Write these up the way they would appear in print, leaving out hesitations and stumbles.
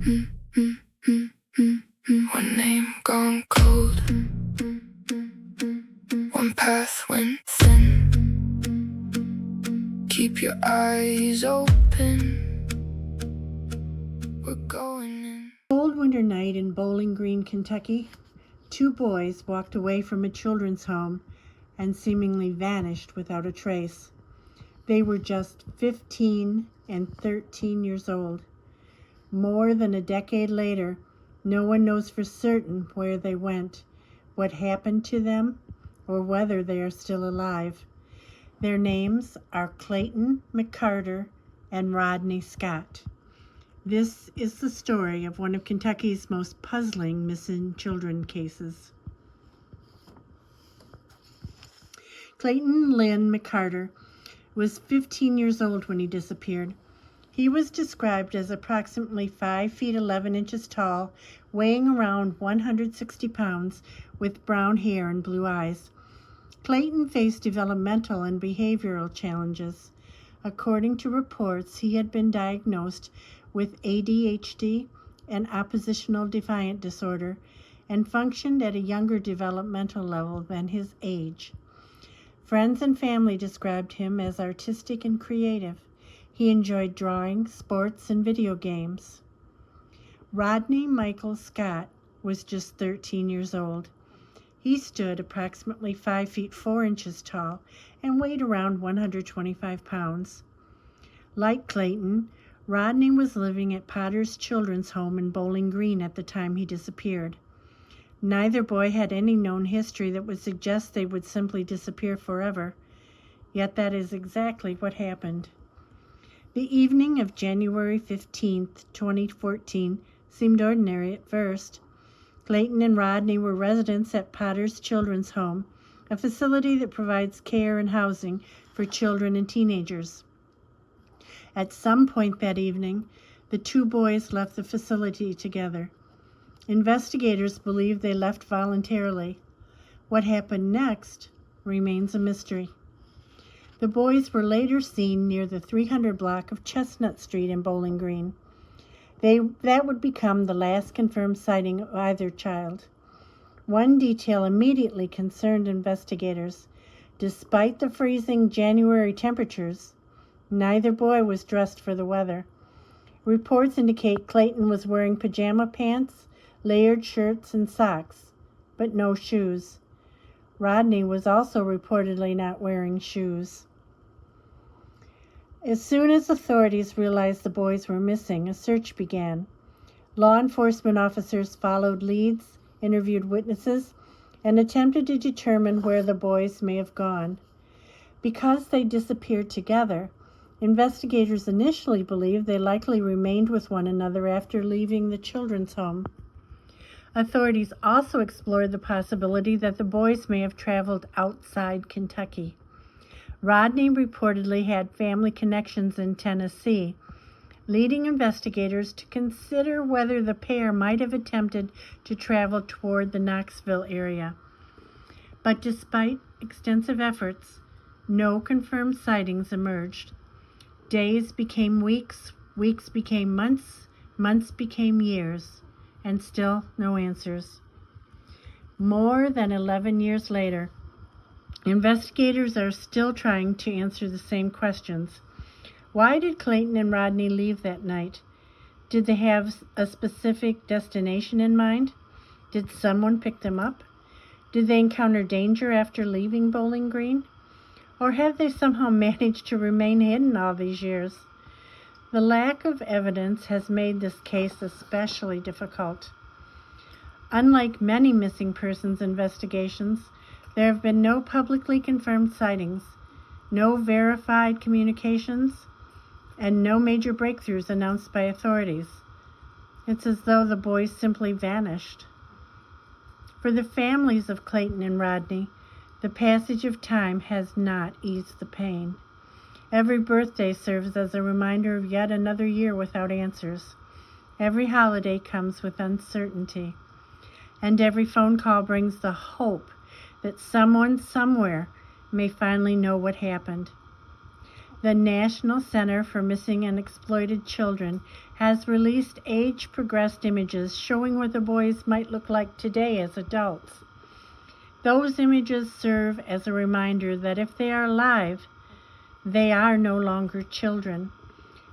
One name gone cold, one path went thin. Keep your eyes open, we're going in. Cold winter night in Bowling Green, Kentucky, two boys walked away from a children's home and seemingly vanished without a trace. They were just 15 and 13 years old. More than a decade later, no one knows for certain where they went, what happened to them, or whether they are still alive. Their names are Clayton McCarter and Rodney Scott. This is the story of one of Kentucky's most puzzling missing children cases. Clayton Lynn McCarter was 15 years old when he disappeared. He was described as approximately 5 feet 11 inches tall, weighing around 160 pounds, with brown hair and blue eyes. Clayton faced developmental and behavioral challenges. According to reports, he had been diagnosed with ADHD and oppositional defiant disorder and functioned at a younger developmental level than his age. Friends and family described him as artistic and creative. He enjoyed drawing, sports, and video games. Rodney Michael Scott was just 13 years old. He stood approximately 5 feet 4 inches tall and weighed around 125 pounds. Like Clayton, Rodney was living at Potter's Children's Home in Bowling Green at the time he disappeared. Neither boy had any known history that would suggest they would simply disappear forever, yet that is exactly what happened. The evening of January 15, 2014, seemed ordinary at first. Clayton and Rodney were residents at Potter's Children's Home, a facility that provides care and housing for children and teenagers. At some point that evening, the two boys left the facility together. Investigators believe they left voluntarily. What happened next remains a mystery. The boys were later seen near the 300 block of Chestnut Street in Bowling Green. That would become the last confirmed sighting of either child. One detail immediately concerned investigators. Despite the freezing January temperatures, neither boy was dressed for the weather. Reports indicate Clayton was wearing pajama pants, layered shirts, and socks, but no shoes. Rodney was also reportedly not wearing shoes. As soon as authorities realized the boys were missing, a search began. Law enforcement officers followed leads, interviewed witnesses, and attempted to determine where the boys may have gone. Because they disappeared together, investigators initially believed they likely remained with one another after leaving the children's home. Authorities also explored the possibility that the boys may have traveled outside Kentucky. Rodney reportedly had family connections in Tennessee, leading investigators to consider whether the pair might have attempted to travel toward the Knoxville area. But despite extensive efforts, no confirmed sightings emerged. Days became weeks, weeks became months, months became years, and still no answers. More than 11 years later, investigators are still trying to answer the same questions. Why did Clayton and Rodney leave that night? Did they have a specific destination in mind? Did someone pick them up? Did they encounter danger after leaving Bowling Green? Or have they somehow managed to remain hidden all these years? The lack of evidence has made this case especially difficult. Unlike many missing persons investigations, there have been no publicly confirmed sightings, no verified communications, and no major breakthroughs announced by authorities. It's as though the boys simply vanished. For the families of Clayton and Rodney, the passage of time has not eased the pain. Every birthday serves as a reminder of yet another year without answers. Every holiday comes with uncertainty. And every phone call brings the hope that someone somewhere may finally know what happened. The National Center for Missing and Exploited Children has released age-progressed images showing what the boys might look like today as adults. Those images serve as a reminder that if they are alive, they are no longer children.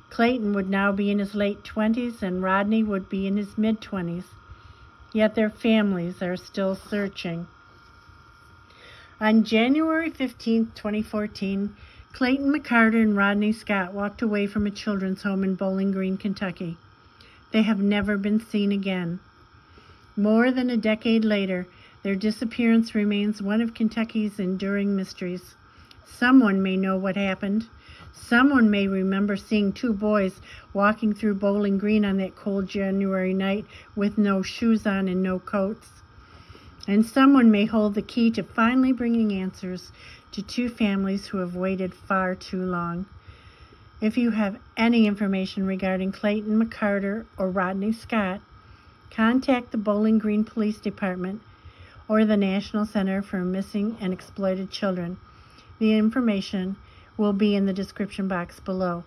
Clayton would now be in his late 20s and Rodney would be in his mid-20s, yet their families are still searching. On January 15, 2014, Clayton McCarter and Rodney Scott walked away from a children's home in Bowling Green, Kentucky. They have never been seen again. More than a decade later, their disappearance remains one of Kentucky's enduring mysteries. Someone may know what happened. Someone may remember seeing two boys walking through Bowling Green on that cold January night with no shoes on and no coats. And someone may hold the key to finally bringing answers to two families who have waited far too long. If you have any information regarding Clayton McCarter or Rodney Scott, contact the Bowling Green Police Department or the National Center for Missing and Exploited Children. The information will be in the description box below.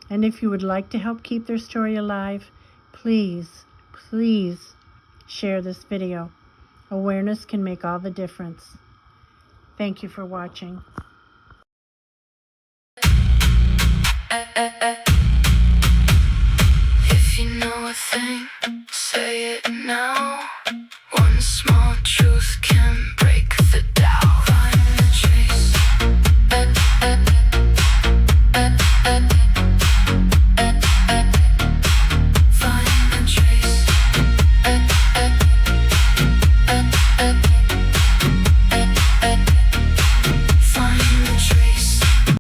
And if you would like to help keep their story alive, please share this video. Awareness can make all the difference. Thank you for watching. If you know a thing, say it now. One small